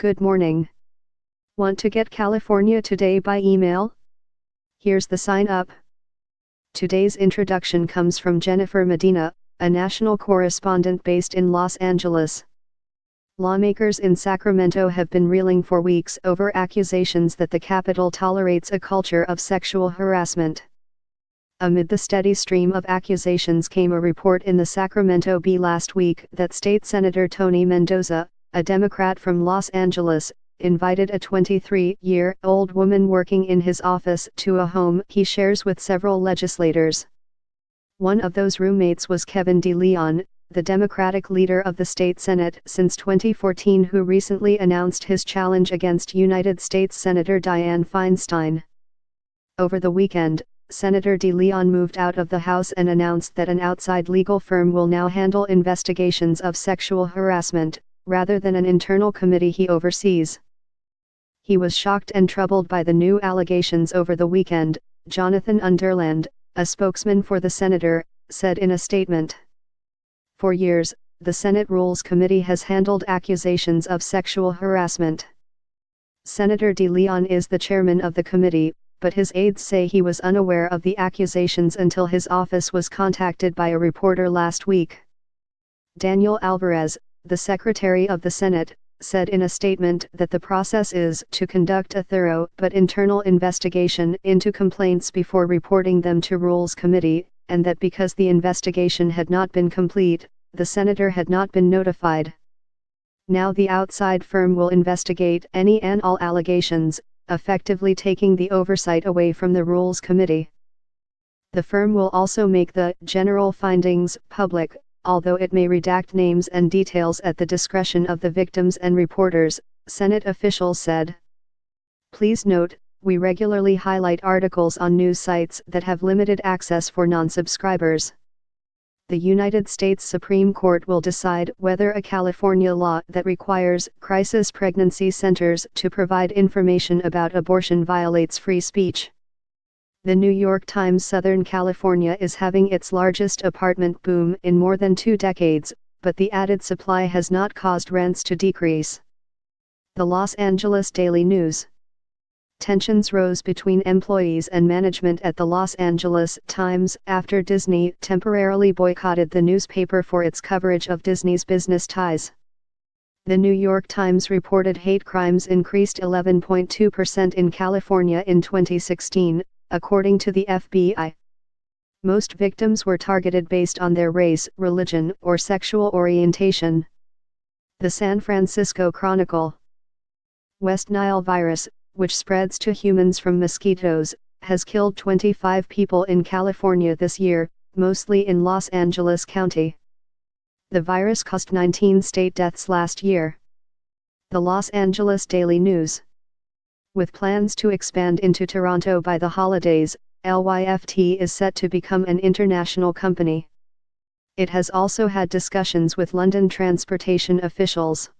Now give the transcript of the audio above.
Good morning. Want to get California Today by email? Here's the sign up. Today's introduction comes from Jennifer Medina, a national correspondent based in Los Angeles. Lawmakers in Sacramento have been reeling for weeks over accusations that the capital tolerates a culture of sexual harassment. Amid the steady stream of accusations came a report in the Sacramento Bee last week that State Senator Tony Mendoza, a Democrat from Los Angeles, invited a 23-year-old woman working in his office to a home he shares with several legislators. One of those roommates was Kevin DeLeon, the Democratic leader of the state Senate since 2014, who recently announced his challenge against United States Senator Dianne Feinstein. Over the weekend, Senator DeLeon moved out of the House and announced that an outside legal firm will now handle investigations of sexual harassment, rather than an internal committee he oversees. He was shocked and troubled by the new allegations over the weekend, Jonathan Underland, a spokesman for the senator, said in a statement. For years, the Senate Rules Committee has handled accusations of sexual harassment. Senator DeLeon is the chairman of the committee, but his aides say he was unaware of the accusations until his office was contacted by a reporter last week. Daniel Alvarez, the Secretary of the Senate, said in a statement that the process is to conduct a thorough but internal investigation into complaints before reporting them to Rules Committee, and that because the investigation had not been complete, the senator had not been notified. Now the outside firm will investigate any and all allegations, effectively taking the oversight away from the Rules Committee. The firm will also make the general findings public, although it may redact names and details at the discretion of the victims and reporters, Senate officials said. Please note, we regularly highlight articles on news sites that have limited access for non-subscribers. The United States Supreme Court will decide whether a California law that requires crisis pregnancy centers to provide information about abortion violates free speech. The New York Times Southern California is having its largest apartment boom in more than 2 decades, but the added supply has not caused rents to decrease. The Los Angeles Daily News. Tensions rose between employees and management at the Los Angeles Times after Disney temporarily boycotted the newspaper for its coverage of Disney's business ties. The New York Times reported hate crimes increased 11.2% in California in 2016, according to the FBI. Most victims were targeted based on their race, religion, or sexual orientation. The San Francisco Chronicle. West Nile virus, which spreads to humans from mosquitoes, has killed 25 people in California this year, mostly in Los Angeles County. The virus caused 19 state deaths last year. The Los Angeles Daily News. With plans to expand into Toronto by the holidays, LYFT is set to become an international company. It has also had discussions with London transportation officials.